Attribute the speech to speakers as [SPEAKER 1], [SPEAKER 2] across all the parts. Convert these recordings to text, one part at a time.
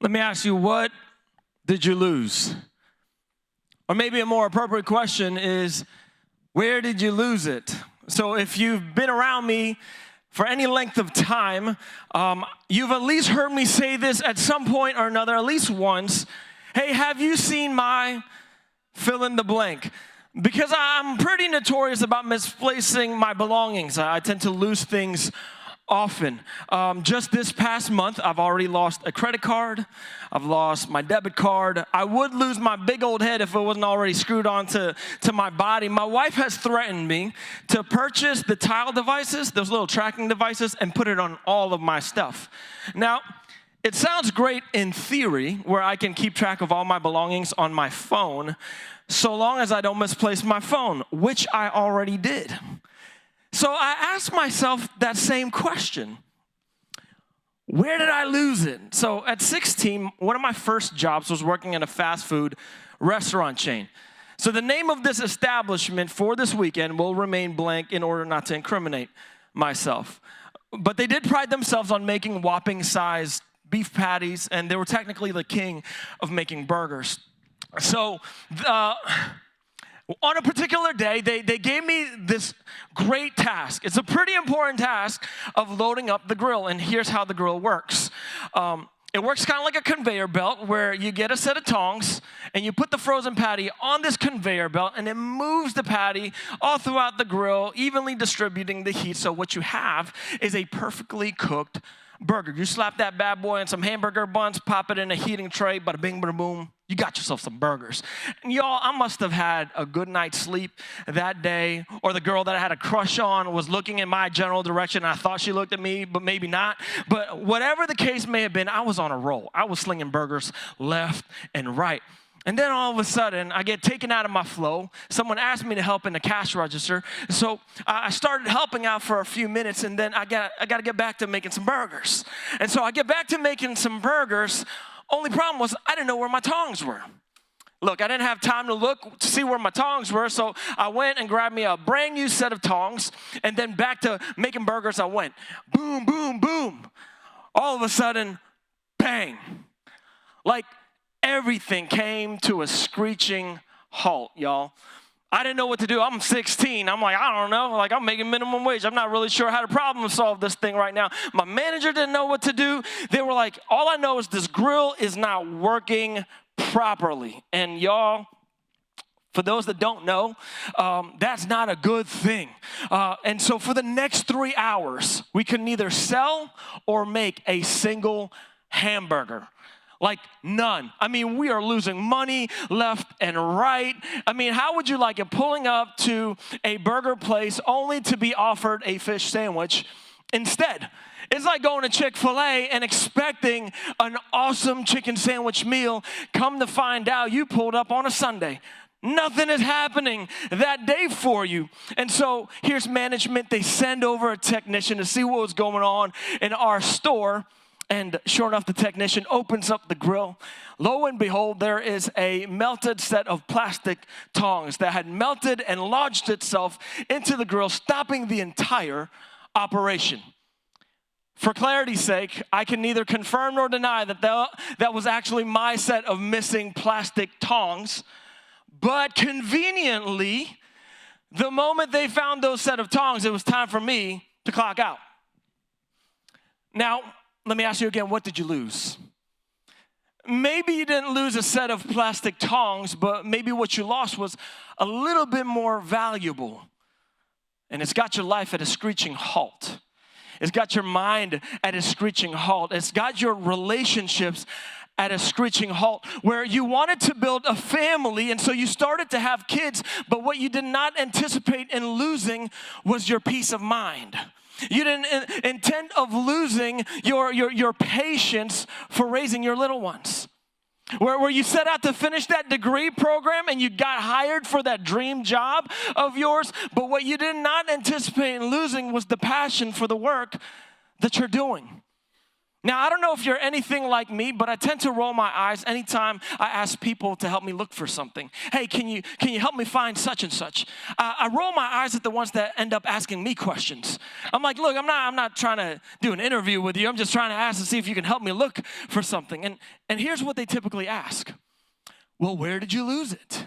[SPEAKER 1] Let me ask you, what did you lose? Or maybe a more appropriate question is, where did you lose it? So if you've been around me for any length of time, you've at least heard me say this at some point or another, at least once. Hey, have you seen my fill in the blank? Because I'm pretty notorious about misplacing my belongings. I tend to lose things often. Just this past month, I've already lost a credit card. I've lost my debit card. I would lose my big old head if it wasn't already screwed onto my body. My wife has threatened me to purchase the tile devices, those little tracking devices, and put it on all of my stuff. Now, it sounds great in theory, where I can keep track of all my belongings on my phone, so long as I don't misplace my phone, which I already did. So I asked myself that same question. Where did I lose it? So at 16, one of my first jobs was working in a fast food restaurant chain. So the name of this establishment for this weekend will remain blank in order not to incriminate myself. But they did pride themselves on making whopping-sized beef patties, and they were technically the king of making burgers. So on a particular day, they gave me this great task. It's a pretty important task of loading up the grill, and here's how the grill works. It works kind of like a conveyor belt where you get a set of tongs, and you put the frozen patty on this conveyor belt, and it moves the patty all throughout the grill, evenly distributing the heat. So what you have is a perfectly cooked burger. You slap that bad boy in some hamburger buns, pop it in a heating tray, bada bing, bada boom. You got yourself some burgers. And y'all, I must have had a good night's sleep that day, or the girl that I had a crush on was looking in my general direction, and I thought she looked at me, but maybe not. But whatever the case may have been, I was on a roll. I was slinging burgers left and right. And then all of a sudden, I get taken out of my flow. Someone asked me to help in the cash register. So I started helping out for a few minutes, and then I got to get back to making some burgers. And so I get back to making some burgers. Only problem was I didn't know where my tongs were. Look, I didn't have time to look to see where my tongs were, so I went and grabbed me a brand new set of tongs, and then back to making burgers I went. Boom, boom, boom. All of a sudden, bang. Like, everything came to a screeching halt, y'all. I didn't know what to do. I'm 16. I'm like, I don't know. Like, I'm making minimum wage. I'm not really sure how to problem solve this thing right now. My manager didn't know what to do. They were like, all I know is this grill is not working properly. And y'all, for those that don't know, that's not a good thing. And so for the next 3 hours, we could neither sell or make a single hamburger. Like, none. I mean, we are losing money left and right. I mean, how would you like it pulling up to a burger place only to be offered a fish sandwich instead? It's like going to Chick-fil-A and expecting an awesome chicken sandwich meal. Come to find out, you pulled up on a Sunday. Nothing is happening that day for you. And so here's management. They send over a technician to see what was going on in our store. And sure enough, the technician opens up the grill. Lo and behold, there is a melted set of plastic tongs that had melted and lodged itself into the grill, stopping the entire operation. For clarity's sake, I can neither confirm nor deny that was actually my set of missing plastic tongs. But conveniently, the moment they found those set of tongs, it was time for me to clock out. Now, let me ask you again, what did you lose? Maybe you didn't lose a set of plastic tongs, but maybe what you lost was a little bit more valuable. And it's got your life at a screeching halt. It's got your mind at a screeching halt. It's got your relationships at a screeching halt, where you wanted to build a family, and so you started to have kids, but what you did not anticipate in losing was your peace of mind. You didn't intend of losing your patience for raising your little ones. Where you set out to finish that degree program and you got hired for that dream job of yours, but what you did not anticipate in losing was the passion for the work that you're doing. Now, I don't know if you're anything like me, but I tend to roll my eyes anytime I ask people to help me look for something. Hey, can you help me find such and such? I roll my eyes at the ones that end up asking me questions. I'm like, look, I'm not trying to do an interview with you. I'm just trying to ask to see if you can help me look for something. And here's what they typically ask. Well, where did you lose it?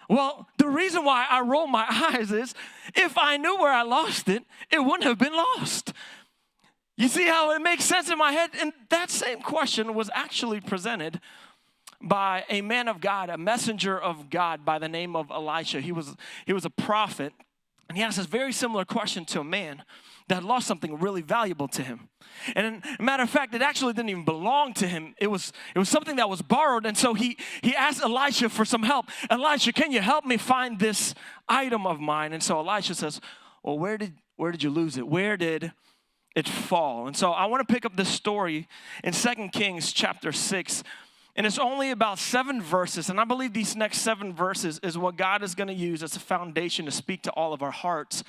[SPEAKER 1] Well, the reason why I roll my eyes is if I knew where I lost it, it wouldn't have been lost. You see how it makes sense in my head? And that same question was actually presented by a man of God, a messenger of God by the name of Elisha. He was a prophet, and he asked this very similar question to a man that had lost something really valuable to him. And as a matter of fact, it actually didn't even belong to him. It was something that was borrowed, and so he asked Elisha for some help. Elisha, can you help me find this item of mine? And so Elisha says, well, where did you lose it? Where did it fall? And so I want to pick up this story in 2 Kings chapter 6. And it's only about 7 verses. And I believe these next 7 verses is what God is going to use as a foundation to speak to all of our hearts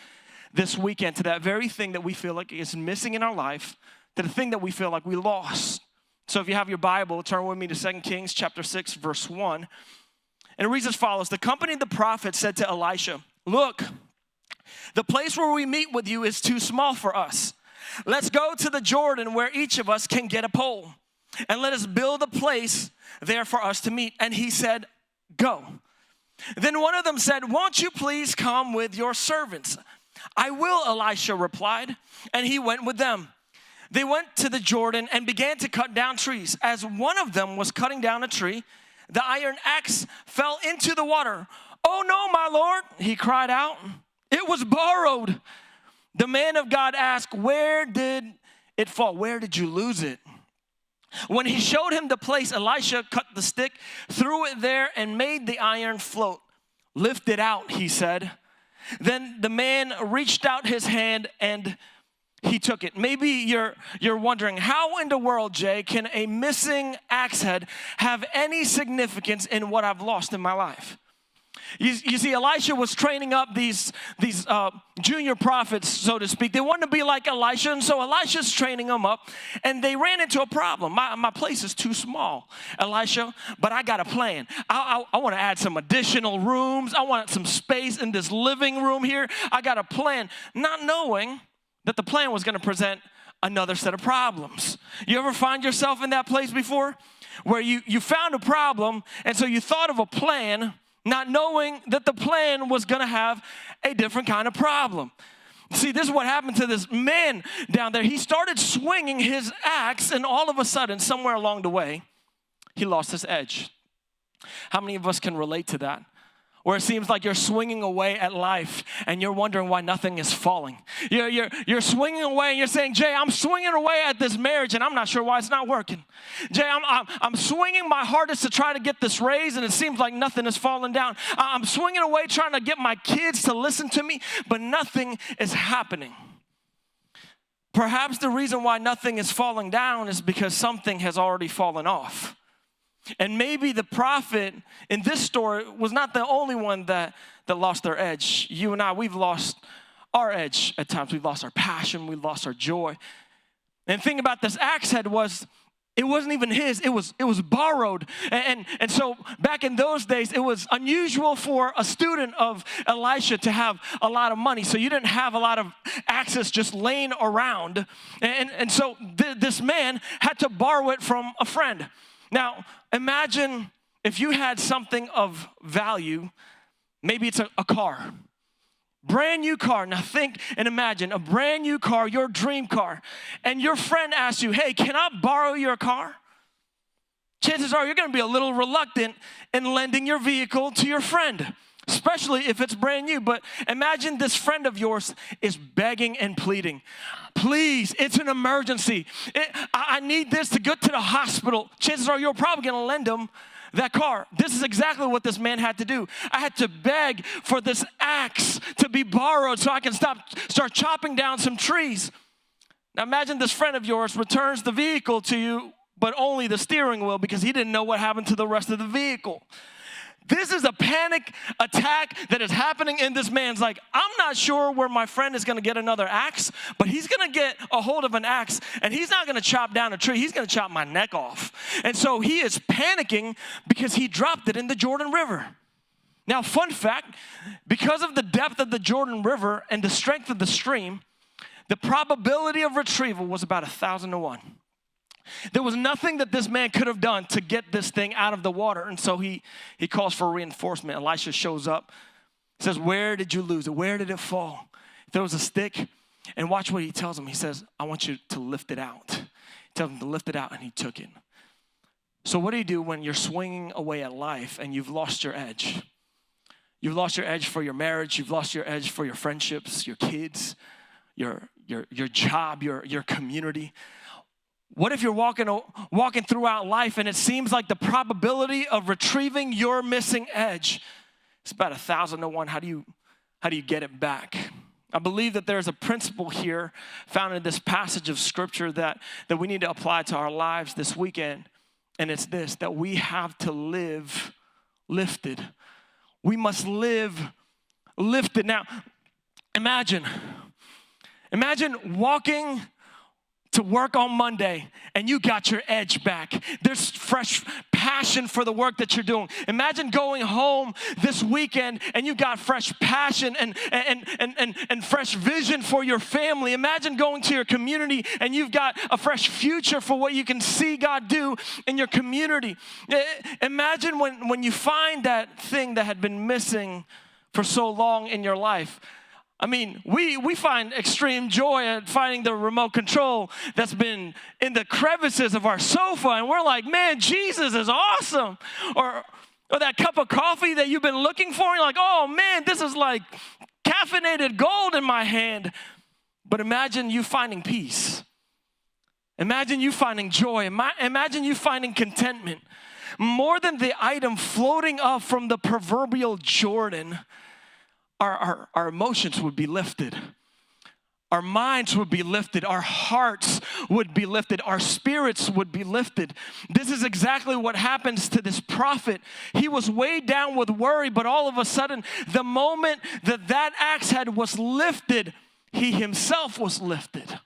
[SPEAKER 1] this weekend, to that very thing that we feel like is missing in our life, to the thing that we feel like we lost. So if you have your Bible, turn with me to 2 Kings chapter 6, verse 1. And it reads as follows. The company of the prophet said to Elisha, look, the place where we meet with you is too small for us. Let's go to the Jordan where each of us can get a pole, and let us build a place there for us to meet. And he said, go. Then one of them said, won't you please come with your servants? I will, Elisha replied, and he went with them. They went to the Jordan and began to cut down trees. As one of them was cutting down a tree, the iron axe fell into the water. Oh no, my Lord, he cried out. It was borrowed. The man of God asked, where did it fall? Where did you lose it? When he showed him the place, Elisha cut the stick, threw it there, and made the iron float. Lift it out, he said. Then the man reached out his hand and he took it. Maybe you're wondering, how in the world, Jay, can a missing axe head have any significance in what I've lost in my life? You see, Elisha was training up these junior prophets, so to speak. They wanted to be like Elisha, and so Elisha's training them up, and they ran into a problem. My place is too small, Elisha, but I got a plan. I want to add some additional rooms. I want some space in this living room here. I got a plan, not knowing that the plan was going to present another set of problems. You ever find yourself in that place before, where you found a problem, and so you thought of a plan, not knowing that the plan was going to have a different kind of problem. See, this is what happened to this man down there. He started swinging his axe, and all of a sudden, somewhere along the way, he lost his edge. How many of us can relate to that? Where it seems like you're swinging away at life and you're wondering why nothing is falling. You're swinging away and you're saying, Jay, I'm swinging away at this marriage and I'm not sure why it's not working. Jay, I'm swinging my hardest to try to get this raise and it seems like nothing is falling down. I'm swinging away trying to get my kids to listen to me, but nothing is happening. Perhaps the reason why nothing is falling down is because something has already fallen off. And maybe the prophet in this story was not the only one that lost their edge. You and I, we've lost our edge at times. We've lost our passion. We've lost our joy. And the thing about this axe head was, it wasn't even his. It was borrowed. And so back in those days, it was unusual for a student of Elisha to have a lot of money. So you didn't have a lot of axes just laying around. And so this man had to borrow it from a friend. Now, imagine if you had something of value, maybe it's a car, brand new car. Now think and imagine a brand new car, your dream car, and your friend asks you, hey, can I borrow your car? Chances are you're going to be a little reluctant in lending your vehicle to your friend, especially if it's brand new. But imagine this friend of yours is begging and pleading. Please, it's an emergency. I need this to get to the hospital. Chances are you're probably going to lend them that car. This is exactly what this man had to do. I had to beg for this axe to be borrowed so I can start chopping down some trees. Now imagine this friend of yours returns the vehicle to you, but only the steering wheel because he didn't know what happened to the rest of the vehicle. This is a panic attack that is happening in this man's like, I'm not sure where my friend is going to get another axe, but he's going to get a hold of an axe, and he's not going to chop down a tree. He's going to chop my neck off. And so he is panicking because he dropped it in the Jordan River. Now, fun fact, because of the depth of the Jordan River and the strength of the stream, the probability of retrieval was about 1,000 to 1. There was nothing that this man could have done to get this thing out of the water. And so he calls for reinforcement. Elisha shows up, says, where did you lose it? Where did it fall? He throws a stick, and watch what he tells him. He says, I want you to lift it out. He tells him to lift it out, and he took it. So what do you do when you're swinging away at life and you've lost your edge? You've lost your edge for your marriage. You've lost your edge for your friendships, your kids, your job, your community. What if you're walking throughout life and it seems like the probability of retrieving your missing edge is about 1,000 to 1? How do you get it back? I believe that there's a principle here found in this passage of scripture that we need to apply to our lives this weekend. And it's this, that we have to live lifted. We must live lifted. Now, imagine walking to work on Monday and you got your edge back. There's fresh passion for the work that you're doing. Imagine going home this weekend and you got fresh passion and fresh vision for your family. Imagine going to your community and you've got a fresh future for what you can see God do in your community. Imagine when you find that thing that had been missing for so long in your life. I mean, we find extreme joy at finding the remote control that's been in the crevices of our sofa, and we're like, man, Jesus is awesome. Or that cup of coffee that you've been looking for, and you're like, oh man, this is like caffeinated gold in my hand. But imagine you finding peace. Imagine you finding joy. Imagine you finding contentment. More than the item floating up from the proverbial Jordan, our emotions would be lifted. Our minds would be lifted. Our hearts would be lifted. Our spirits would be lifted. This is exactly what happens to this prophet. He was weighed down with worry, but all of a sudden, the moment that axe head was lifted, he himself was lifted.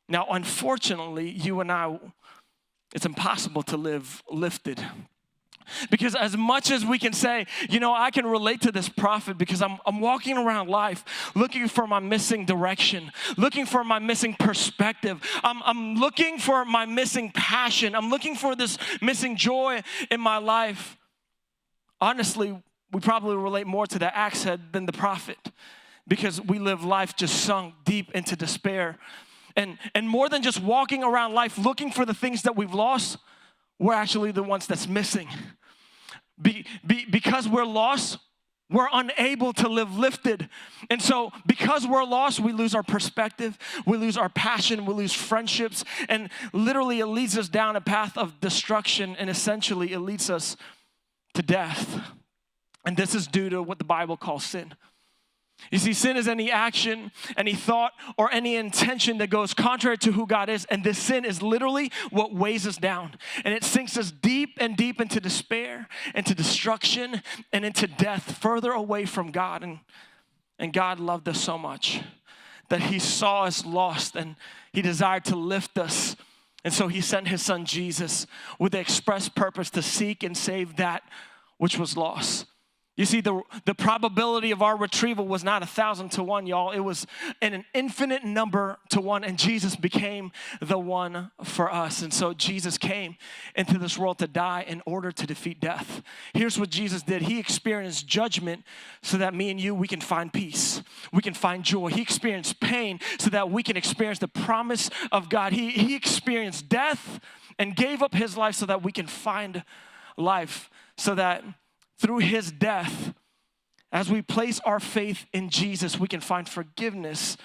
[SPEAKER 1] Now, unfortunately, you and I, it's impossible to live lifted. Because as much as we can say, I can relate to this prophet because I'm walking around life looking for my missing direction, looking for my missing perspective. I'm looking for my missing passion. I'm looking for this missing joy in my life. Honestly, we probably relate more to the axe head than the prophet because we live life just sunk deep into despair. And more than just walking around life looking for the things that we've lost, we're actually the ones that's missing. Because we're lost, we're unable to live lifted. And so because we're lost, we lose our perspective, we lose our passion, we lose friendships, and literally it leads us down a path of destruction, and essentially it leads us to death. And this is due to what the Bible calls sin. You see, sin is any action, any thought, or any intention that goes contrary to who God is. And this sin is literally what weighs us down. And it sinks us deep and deep into despair, into destruction, and into death, further away from God. And God loved us so much that he saw us lost and he desired to lift us. And so he sent his son Jesus with the express purpose to seek and save that which was lost. You see, the probability of our retrieval was not 1,000 to 1, y'all. It was an infinite number to 1, and Jesus became the one for us. And so Jesus came into this world to die in order to defeat death. Here's what Jesus did. He experienced judgment so that me and you, we can find peace. We can find joy. He experienced pain so that we can experience the promise of God. He experienced death and gave up his life so that we can find life, so that through his death, as we place our faith in Jesus, we can find forgiveness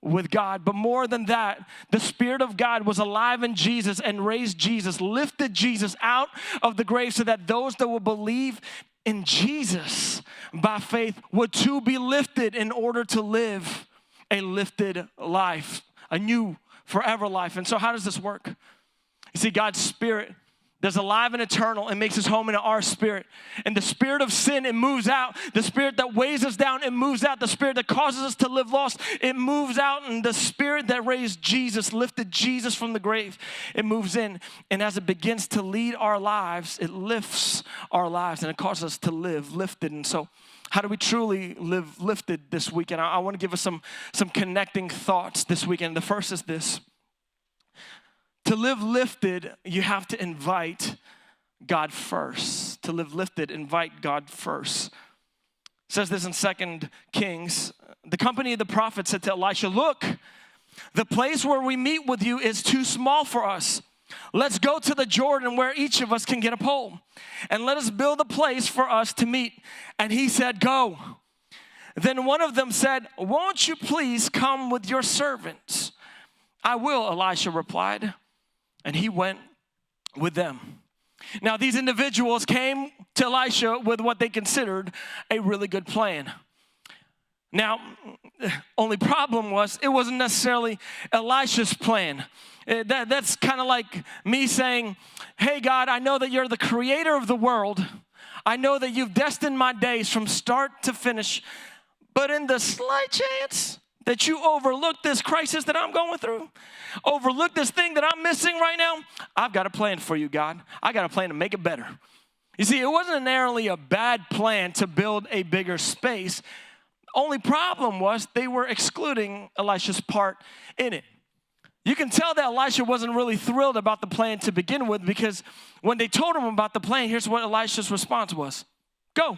[SPEAKER 1] with God. But more than that, the Spirit of God was alive in Jesus and raised Jesus, lifted Jesus out of the grave so that those that will believe in Jesus by faith would too be lifted in order to live a lifted life, a new forever life. And so how does this work? You see, God's Spirit that's alive and eternal and makes his home into our spirit. And the spirit of sin, it moves out. The spirit that weighs us down, it moves out. The spirit that causes us to live lost, it moves out. And the spirit that raised Jesus, lifted Jesus from the grave, it moves in. And as it begins to lead our lives, it lifts our lives and it causes us to live lifted. And so how do we truly live lifted this weekend? I want to give us some connecting thoughts this weekend. The first is this. To live lifted, you have to invite God first. To live lifted, invite God first. It says this in 2 Kings. The company of the prophets said to Elisha, look, the place where we meet with you is too small for us. Let's go to the Jordan where each of us can get a pole. And let us build a place for us to meet. And he said, go. Then one of them said, won't you please come with your servants? I will, Elisha replied. And he went with them. Now, these individuals came to Elisha with what they considered a really good plan. Now, only problem was it wasn't necessarily Elisha's plan. That's kind of like me saying, hey, God, I know that you're the creator of the world. I know that you've destined my days from start to finish. But in the slight chance that you overlook this crisis that I'm going through, overlook this thing that I'm missing right now, I've got a plan for you, God. I got a plan to make it better. You see, it wasn't narrowly a bad plan to build a bigger space. Only problem was they were excluding Elisha's part in it. You can tell that Elisha wasn't really thrilled about the plan to begin with, because when they told him about the plan, here's what Elisha's response was. Go.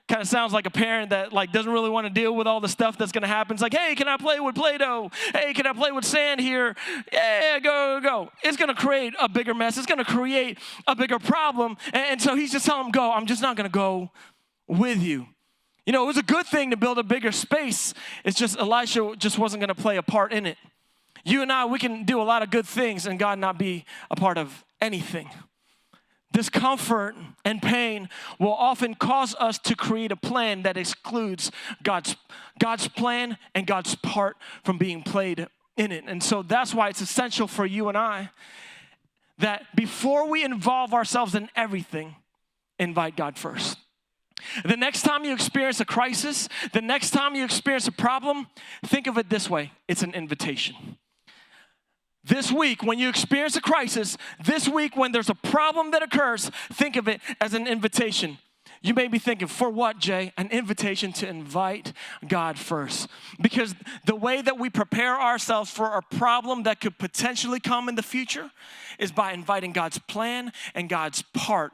[SPEAKER 1] Kind of sounds like a parent that doesn't really want to deal with all the stuff that's going to happen. It's like, hey, can I play with Play-Doh? Hey, can I play with sand here? Yeah, go. It's going to create a bigger mess. It's going to create a bigger problem. And so he's just telling him, go. I'm just not going to go with you. You know, it was a good thing to build a bigger space. It's just Elisha just wasn't going to play a part in it. You and I, we can do a lot of good things and God not be a part of anything. Discomfort and pain will often cause us to create a plan that excludes God's plan and God's part from being played in it. And so that's why it's essential for you and I that before we involve ourselves in everything, invite God first. The next time you experience a crisis, the next time you experience a problem, think of it this way. It's an invitation. This week, when you experience a crisis, this week when there's a problem that occurs, think of it as an invitation. You may be thinking, for what, Jay? An invitation to invite God first. Because the way that we prepare ourselves for a problem that could potentially come in the future is by inviting God's plan and God's part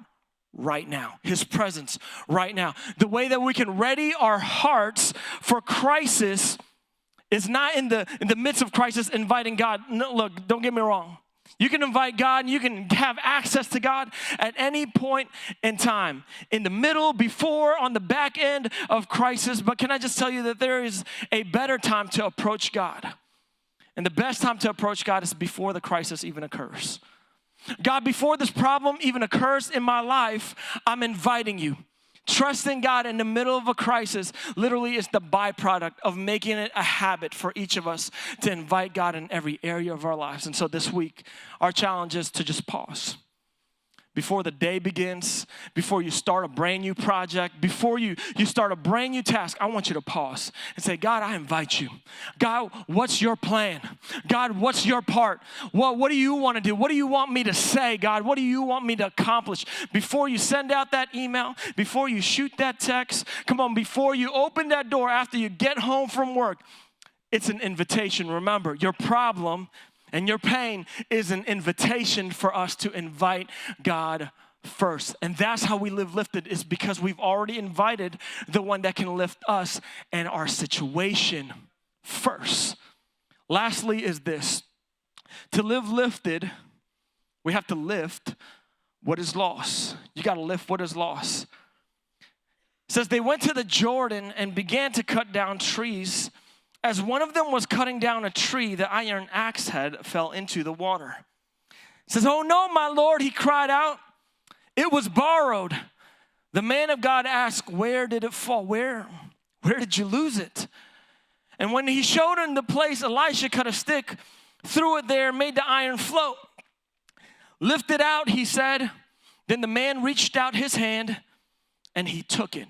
[SPEAKER 1] right now, his presence right now. The way that we can ready our hearts for crisis is not in the midst of crisis inviting God. No, look, don't get me wrong. You can invite God and you can have access to God at any point in time. In the middle, before, on the back end of crisis. But can I just tell you that there is a better time to approach God. And the best time to approach God is before the crisis even occurs. God, before this problem even occurs in my life, I'm inviting you. Trusting God in the middle of a crisis literally is the byproduct of making it a habit for each of us to invite God in every area of our lives. And so this week, our challenge is to just pause. Before the day begins, before you start a brand new project, before you start a brand new task, I want you to pause and say, God, I invite you. God, what's your plan? God, what's your part? What do you want to do? What do you want me to say, God? What do you want me to accomplish? Before you send out that email, before you shoot that text, come on, before you open that door after you get home from work, it's an invitation. Remember, your problem and your pain is an invitation for us to invite God first. And that's how we live lifted, is because we've already invited the one that can lift us and our situation first. Lastly is this. To live lifted, we have to lift what is lost. You got to lift what is lost. It says they went to the Jordan and began to cut down trees. As one of them was cutting down a tree, the iron axe head fell into the water. It says, oh no, my Lord, he cried out. It was borrowed. The man of God asked, where did it fall? Where did you lose it? And when he showed him the place, Elisha cut a stick, threw it there, made the iron float. Lift it out, he said. Then the man reached out his hand and he took it.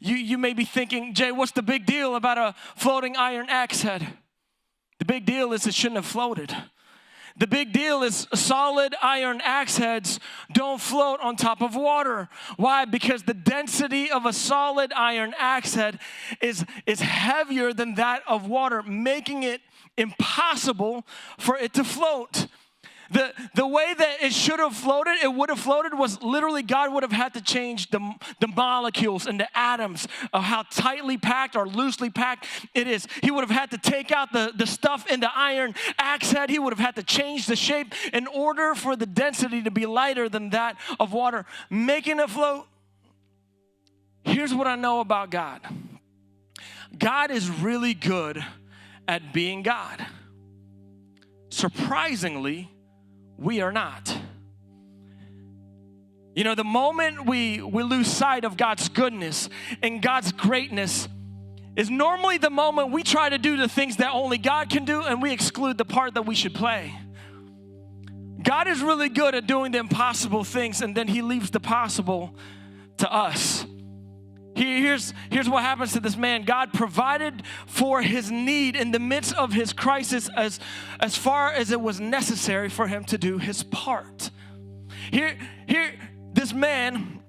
[SPEAKER 1] You may be thinking, Jay, what's the big deal about a floating iron axe head? The big deal is it shouldn't have floated. The big deal is solid iron axe heads don't float on top of water. Why? Because the density of a solid iron axe head is heavier than that of water, making it impossible for it to float. The way that it should have floated, it would have floated, was literally God would have had to change the molecules and the atoms of how tightly packed or loosely packed it is. He would have had to take out the stuff in the iron axe head. He would have had to change the shape in order for the density to be lighter than that of water, making it float. Here's what I know about God. God is really good at being God. Surprisingly, we are not. You know, the moment we lose sight of God's goodness and God's greatness is normally the moment we try to do the things that only God can do and we exclude the part that we should play. God is really good at doing the impossible things, and then he leaves the possible to us. Here's what happens to this man. God provided for his need in the midst of his crisis as far as it was necessary for him to do his part. Here, this man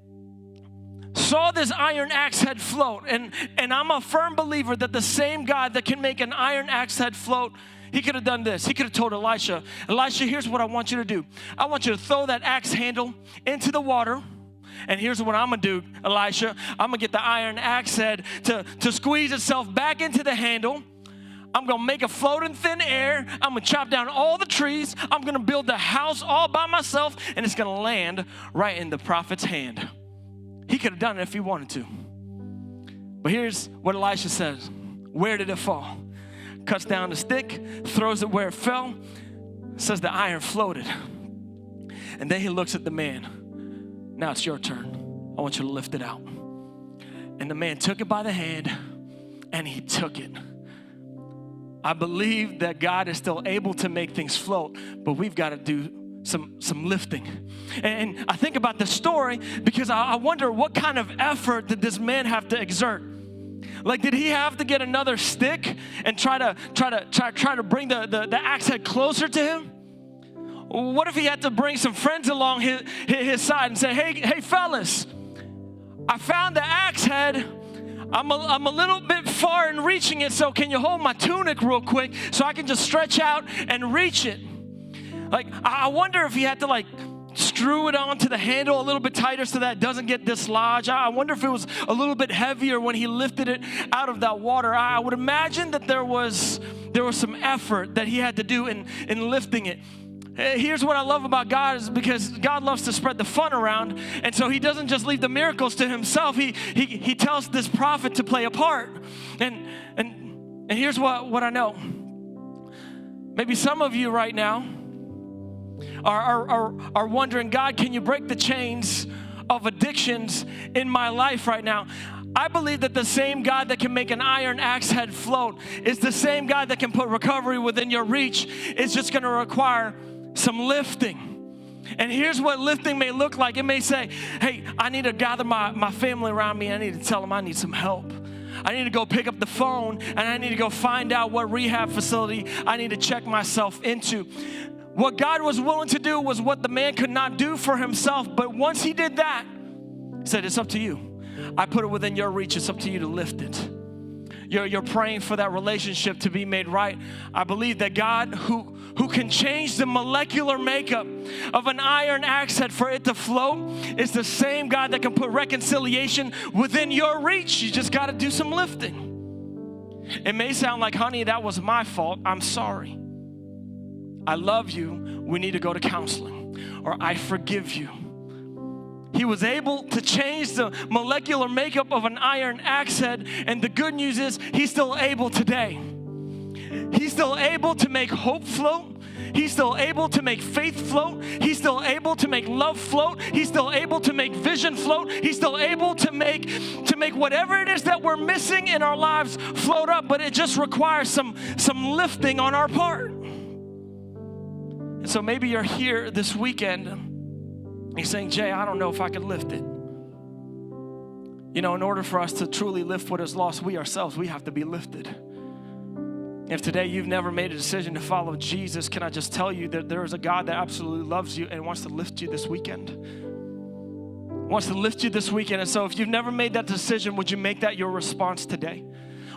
[SPEAKER 1] saw this iron axe head float, and I'm a firm believer that the same God that can make an iron axe head float, he could have done this. He could have told Elisha, here's what I want you to do. I want you to throw that axe handle into the water. And here's what I'm going to do, Elisha. I'm going to get the iron axe head to squeeze itself back into the handle. I'm going to make a float in thin air. I'm going to chop down all the trees. I'm going to build the house all by myself, and it's going to land right in the prophet's hand. He could have done it if he wanted to. But here's what Elisha says. Where did it fall? Cuts down the stick, throws it where it fell, says the iron floated. And then he looks at the man. Now it's your turn. I want you to lift it out. And the man took it by the hand and he took it. I believe that God is still able to make things float, but we've got to do some lifting. And I think about the story because I wonder what kind of effort did this man have to exert? Like, did he have to get another stick and try to bring the axe head closer to him? What if he had to bring some friends along his side and say, hey fellas, I found the axe head. I'm a little bit far in reaching it, so can you hold my tunic real quick so I can just stretch out and reach it? Like, I wonder if he had to screw it onto the handle a little bit tighter so that it doesn't get dislodged. I wonder if it was a little bit heavier when he lifted it out of that water. I would imagine that there was some effort that he had to do in lifting it. Here's what I love about God is because God loves to spread the fun around, and so he doesn't just leave the miracles to himself. He tells this prophet to play a part. And here's what I know. Maybe some of you right now are wondering, God, can you break the chains of addictions in my life right now? I believe that the same God that can make an iron axe head float is the same God that can put recovery within your reach. It's just going to require some lifting. And here's what lifting may look like. It may say, hey, I need to gather my family around me. I need to tell them I need some help. I need to go pick up the phone and I need to go find out what rehab facility I need to check myself into. What God was willing to do was what the man could not do for himself. But once he did that, he said, it's up to you. I put it within your reach. It's up to you to lift it. You're praying for that relationship to be made right. I believe that God, who can change the molecular makeup of an iron axe head for it to flow, is the same God that can put reconciliation within your reach. You just got to do some lifting. It may sound like, honey, that was my fault. I'm sorry. I love you. We need to go to counseling. Or I forgive you. He was able to change the molecular makeup of an iron axe head, and the good news is he's still able today. He's still able to make hope float. He's still able to make faith float. He's still able to make love float. He's still able to make vision float. He's still able to make whatever it is that we're missing in our lives float up, but it just requires some lifting on our part. And so maybe you're here this weekend, you're saying, Jay, I don't know if I could lift it. You know, in order for us to truly lift what is lost, we ourselves, we have to be lifted. If today you've never made a decision to follow Jesus, can I just tell you that there is a God that absolutely loves you and wants to lift you this weekend? Wants to lift you this weekend. And so if you've never made that decision, would you make that your response today?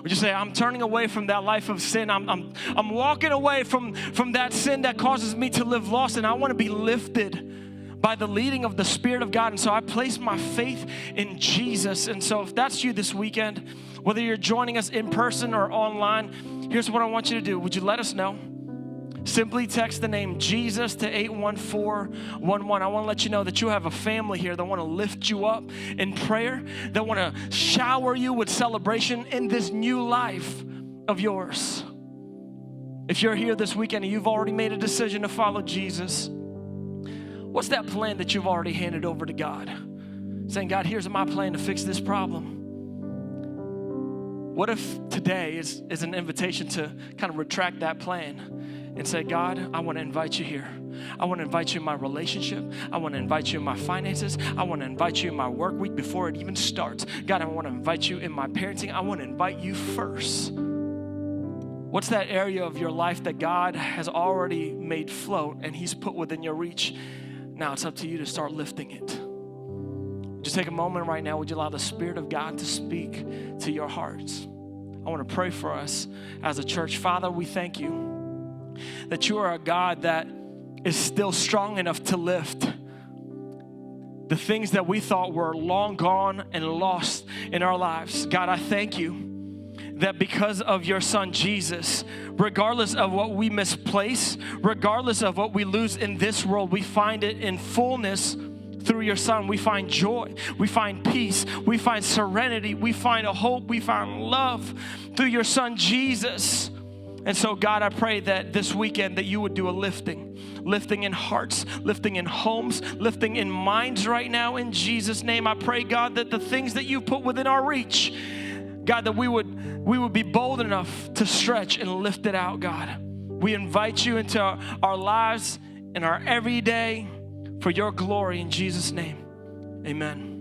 [SPEAKER 1] Would you say, I'm turning away from that life of sin. I'm walking away from that sin that causes me to live lost, and I want to be lifted by the leading of the Spirit of God. And so I place my faith in Jesus. And so if that's you this weekend, whether you're joining us in person or online, here's what I want you to do. Would you let us know? Simply text the name Jesus to 81411. I want to let you know that you have a family here that want to lift you up in prayer, that want to shower you with celebration in this new life of yours. If you're here this weekend and you've already made a decision to follow Jesus, what's that plan that you've already handed over to God? Saying, God, here's my plan to fix this problem. What if today is an invitation to kind of retract that plan and say, God, I want to invite you here. I want to invite you in my relationship. I want to invite you in my finances. I want to invite you in my work week before it even starts. God, I want to invite you in my parenting. I want to invite you first. What's that area of your life that God has already made float and he's put within your reach? Now it's up to you to start lifting it. Just take a moment right now. Would you allow the Spirit of God to speak to your hearts? I want to pray for us as a church. Father, we thank you that you are a God that is still strong enough to lift the things that we thought were long gone and lost in our lives. God, I thank you that because of your Son Jesus, regardless of what we misplace, regardless of what we lose in this world, we find it in fullness through your Son. We find joy, we find peace, we find serenity, we find a hope, we find love through your Son Jesus. And so, God, I pray that this weekend that you would do a lifting in hearts, lifting in homes, lifting in minds right now in Jesus' name. I pray, God, that the things that you've put within our reach, God, that we would be bold enough to stretch and lift it out, God. We invite you into our lives and our everyday for your glory in Jesus' name. Amen.